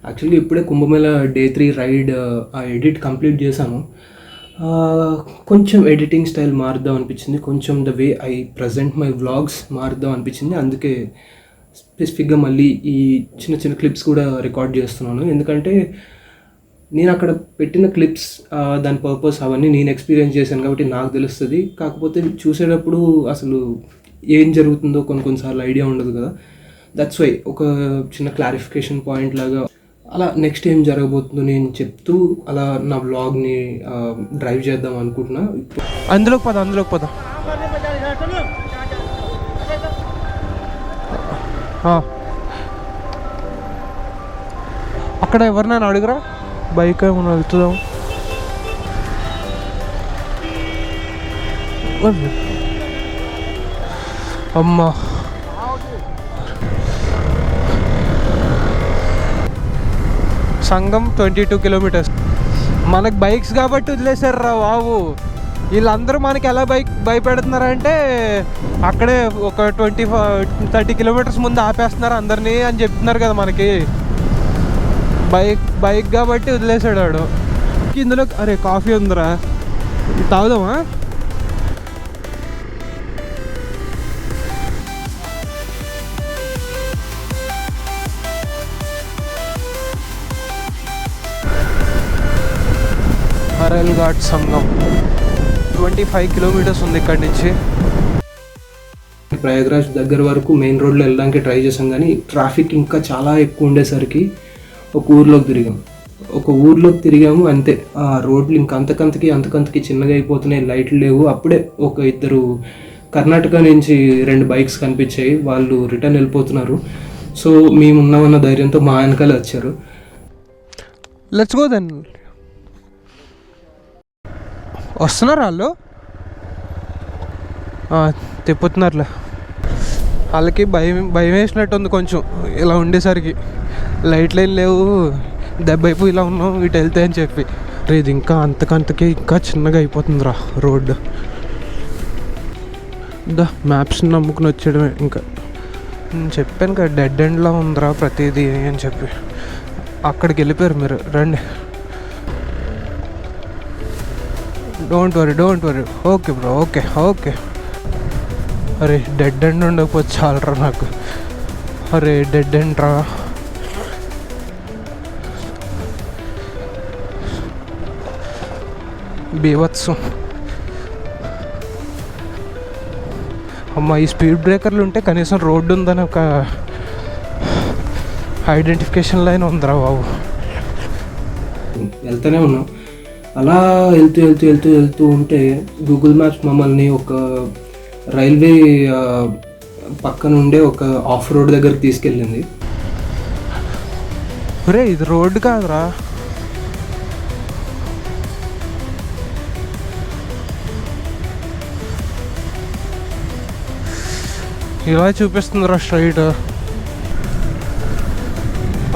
Actually ఇప్పుడే Kumbh Mela day 3 ride ఆ edit complete చేశాను. కొంచెం ఎడిటింగ్ స్టైల్ మారుద్దాం అనిపించింది. కొంచెం the way I present my vlogs మారుద్దాం అనిపించింది. అందుకే స్పెసిఫిక్గా మళ్ళీ ఈ చిన్న చిన్న క్లిప్స్ కూడా రికార్డ్ చేస్తున్నాను. ఎందుకంటే నేను అక్కడ పెట్టిన క్లిప్స్ దాని పర్పస్ అవన్నీ నేను ఎక్స్పీరియన్స్ చేశాను కాబట్టి నాకు తెలుస్తుంది. కాకపోతే చూసేటప్పుడు అసలు ఏం జరుగుతుందో కొన్నిసార్లు ఐడియా ఉండదు కదా. దట్స్ వై ఒక చిన్న క్లారిఫికేషన్ పాయింట్ లాగా అలా నెక్స్ట్ ఏం జరగబోతుందో నేను చెప్తూ అలా నా వ్లాగ్ని డ్రైవ్ చేద్దాం అనుకుంటున్నా. అందులోకి పద అక్కడ ఎవరినైనా అడుగురా, బైక్ ఏమైనా వెళ్తుందాం. అమ్మా సంగం 22 కిలోమీటర్స్. మనకు బైక్స్ కాబట్టి వదిలేశారు రా బాబు. వీళ్ళందరూ మనకి ఎలా భయపెడుతున్నారంటే అక్కడే ఒక 20-30 కిలోమీటర్స్ ముందు ఆపేస్తున్నారు అందరినీ అని చెప్తున్నారు కదా మనకి. బైక్ కాబట్టి వదిలేసాడు వాడు. ఇందులో అరే కాఫీ ఉందిరా, తాగుదామా? హరల్ ఘాట్ సంగం 25 కిలోమీటర్స్ ఉంది ఇక్కడి నుంచి. ప్రయాగ్రాజ్ దగ్గర వరకు మెయిన్ రోడ్లో వెళ్ళడానికి ట్రై చేసాం, కానీ ట్రాఫిక్ ఇంకా చాలా ఎక్కువ ఉండేసరికి ఒక ఊర్లోకి తిరిగాము అంతే. ఆ రోడ్లు ఇంకా అంతకంతకి చిన్నగా అయిపోతున్నాయి, లైట్లు లేవు. అప్పుడే ఒక ఇద్దరు కర్ణాటక నుంచి 2 బైక్స్ కనిపించాయి, వాళ్ళు రిటర్న్ వెళ్ళిపోతున్నారు. సో మేము ఉన్నామన్న ధైర్యంతో మా వెనకాలే వచ్చారు. Let's go then. వస్తున్నారు వాళ్ళు, తిప్పుతున్నారులే. వాళ్ళకి భయం వేసినట్టుంది కొంచెం ఇలా ఉండేసరికి. లైట్లు ఏం లేవు, దెబ్బైపోయి ఇలా ఉన్నాం ఇటు వెళ్తే అని చెప్పి. ఇది ఇంకా అంతకంతకి ఇంకా చిన్నగా అయిపోతుందిరా రోడ్డు. మ్యాప్స్ నమ్ముకుని వచ్చేయడమే. ఇంకా చెప్పాను కదా డెడ్ ఎండ్లో ఉందిరా ప్రతిదీ అని చెప్పి. అక్కడికి వెళ్ళిపోయారు మీరు, రండి. Don't worry. Okay bro, okay. అరే డెడ్ ఎండ్ ఉండకపోతే చాలరా నాకు. అరే డెడ్ ఎండ్ రా. బీవత్సం. అమ్మ, ఈ స్పీడ్ బ్రేకర్లు ఉంటే కనీసం రోడ్డు ఉందని ఒక ఐడెంటిఫికేషన్ లైన్ ఉందిరా బాబు. వెళ్తూనే ఉన్నాం. అలా వెళ్తూ ఉంటే గూగుల్ మ్యాప్స్ మమ్మల్ని ఒక రైల్వే పక్కన ఉండే ఒక ఆఫ్ రోడ్ దగ్గరికి తీసుకెళ్ళింది. ఒరే ఇది రోడ్డు కాదురా, ఇలా చూపిస్తుందిరా స్ట్రైట్.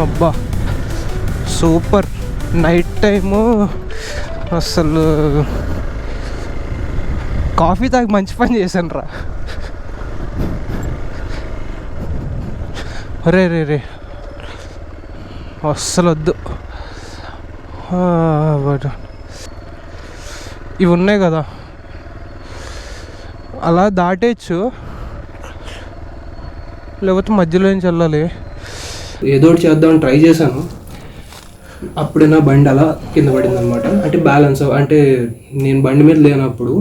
అబ్బా సూపర్. నైట్ టైము అసలు కాఫీ తాగి మంచి పని చేశాను రా. రే అస్సలు వద్దు. ఇవి ఉన్నాయి కదా అలా దాటేయచ్చు, లేకపోతే మధ్యలో నుంచి వెళ్ళాలి. ఏదో ఒకటి చేద్దామని ట్రై చేశాను. అప్పుడే నా బండి అలా కింద పడింది అనమాట. అంటే బ్యాలెన్స్ అంటే నేను బండి మీద లేనప్పుడు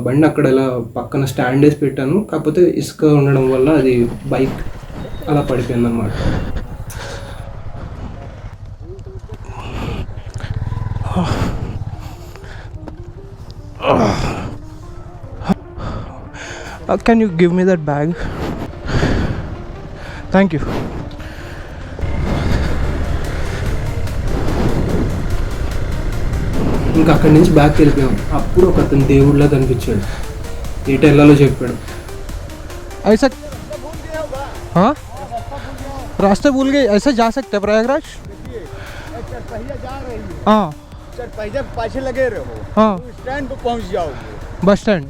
బండి అక్కడ ఇలా పక్కన స్టాండ్ వేసి పెట్టాను, కాకపోతే ఇసుక ఉండడం వల్ల అది బైక్ అలా పడిపోయింది అనమాట. Can you give me that bag? Thank you. ఇంకా అక్కడి నుంచి బ్యాక్ వెళ్ళిపోయాం. అప్పుడు ఒక అతను దేవుడిలా కనిపించాడు, ఎటు వెళ్ళాలో చెప్పాడు. ऐसा हाँ रास्ता भूल गए, ऐसे जा सकते प्रयागराज? हाँ पाछे लगे रहो, हाँ स्टैंड पे पहुंच जाओगे, बस स्टैंड.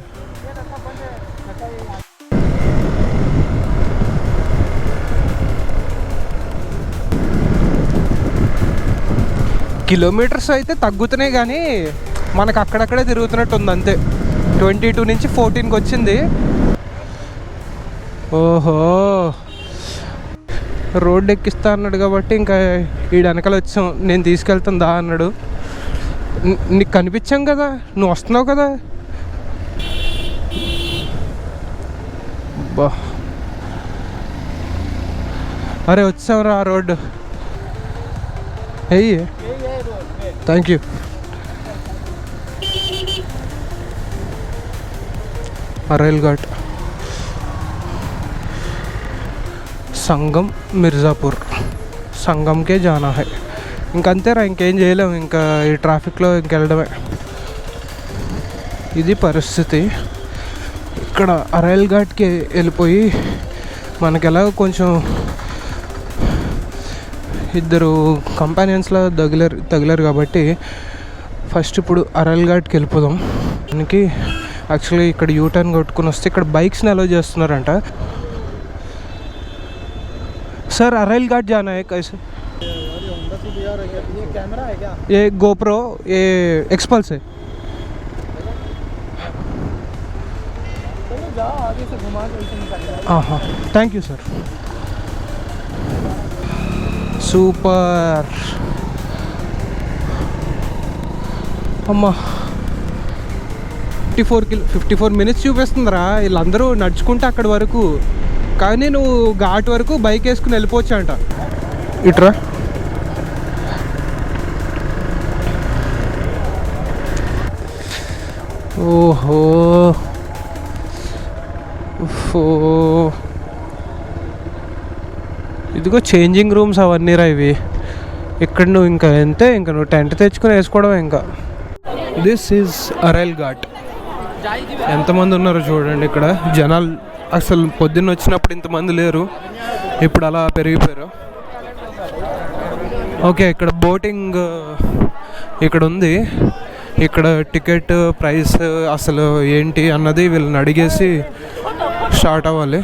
కిలోమీటర్స్ అయితే తగ్గుతున్నాయి కానీ మనకు అక్కడక్కడే తిరుగుతున్నట్టు ఉంది అంతే. 22 నుంచి 14కి వచ్చింది. ఓహో, రోడ్డు ఎక్కిస్తా అన్నాడు కాబట్టి ఇంకా ఈ వెనకాల వచ్చాం. నేను తీసుకెళ్తాను దా అన్నాడు. నీకు కనిపించాం కదా, నువ్వు వస్తున్నావు కదా. బా, అరే వచ్చావురా ఆ రోడ్డు. అయ్యి థ్యాంక్ యూ. అరైల్ ఘాట్, సంగం, మిర్జాపూర్. సంగంకే జానా హై. ఇంకంతేరా, ఇంకేం చేయలేము. ఇంకా ఈ ట్రాఫిక్లో ఇంకెళ్ళడమే. ఇది పరిస్థితి. ఇక్కడ అరైల్ ఘాట్కి వెళ్ళిపోయి మనకి ఎలాగో కొంచెం ఇద్దరు కంపానియన్స్లో తగిలారు కాబట్టి ఫస్ట్ ఇప్పుడు అరైల్ ఘాట్కి వెళ్ళిపోదాం. దానికి యాక్చువల్లీ ఇక్కడ యూటర్న్ కొట్టుకుని వస్తే ఇక్కడ బైక్స్ని అలౌ చేస్తున్నారంట. सर अरेल घाट जाना है कैसे? ये कैमरा है क्या? ये गोप्रो, ये एक्सपल्स है. चलो जाओ आगे से घुमा के इसे निकाल. हाँ हाँ, थैंक यू सर. సూపర్ అమ్మా. 54 మినిట్స్ చూపిస్తుందిరా. వీళ్ళందరూ నడుచుకుంటే అక్కడి వరకు, కానీ నువ్వు ఘాట్ వరకు బైక్ వేసుకుని వెళ్ళిపోవచ్చు అంట. ఇట్రా, ఓహో ఇదిగో చేంజింగ్ రూమ్స్ అవన్నీ రా ఇవి. ఇక్కడ నువ్వు ఇంకా అంతే, ఇంకా నువ్వు టెంట్ తెచ్చుకొని వేసుకోవడమే. ఇంకా దిస్ ఈజ్ అరైల్ ఘాట్. ఎంతమంది ఉన్నారో చూడండి ఇక్కడ. జనాలు అసలు పొద్దున్న వచ్చినప్పుడు ఇంతమంది లేరు, ఇప్పుడు అలా పెరిగిపోయారు. ఓకే, ఇక్కడ బోటింగ్ ఇక్కడ ఉంది. ఇక్కడ టికెట్ ప్రైస్ అసలు ఏంటి అన్నది వీళ్ళని అడిగేసి స్టార్ట్ అవ్వాలి.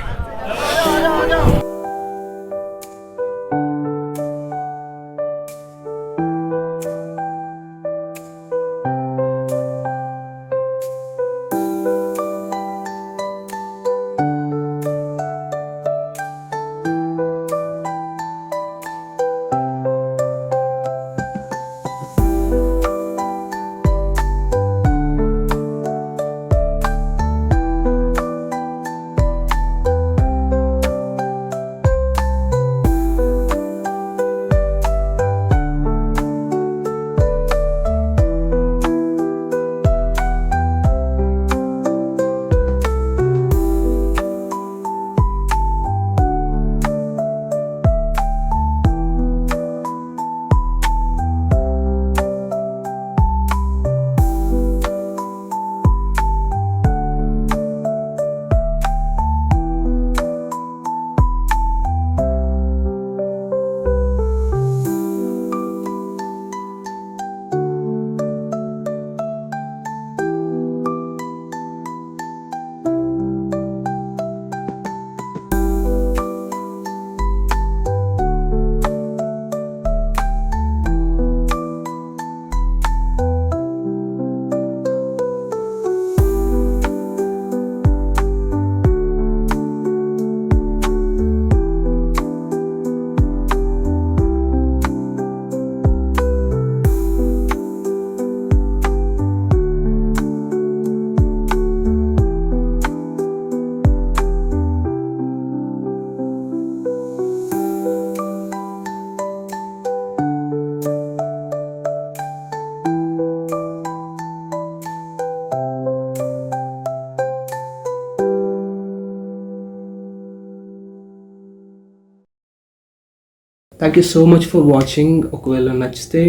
Thank you so much for watching. ఒకవేళ నచ్చితే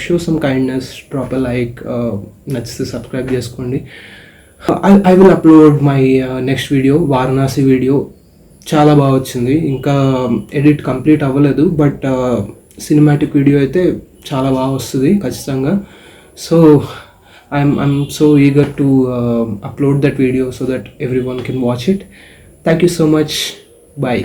show some kindness, drop a like, నచ్చితే సబ్స్క్రైబ్ చేసుకోండి. I will upload my next video, Varanasi video. చాలా బాగా వచ్చింది. ఇంకా ఎడిట్ కంప్లీట్ అవ్వలేదు, బట్ సినిమాటిక్ వీడియో అయితే చాలా బాగా వస్తుంది ఖచ్చితంగా. So I'm so eager to upload that video so that everyone can watch it. Thank you so much. Bye.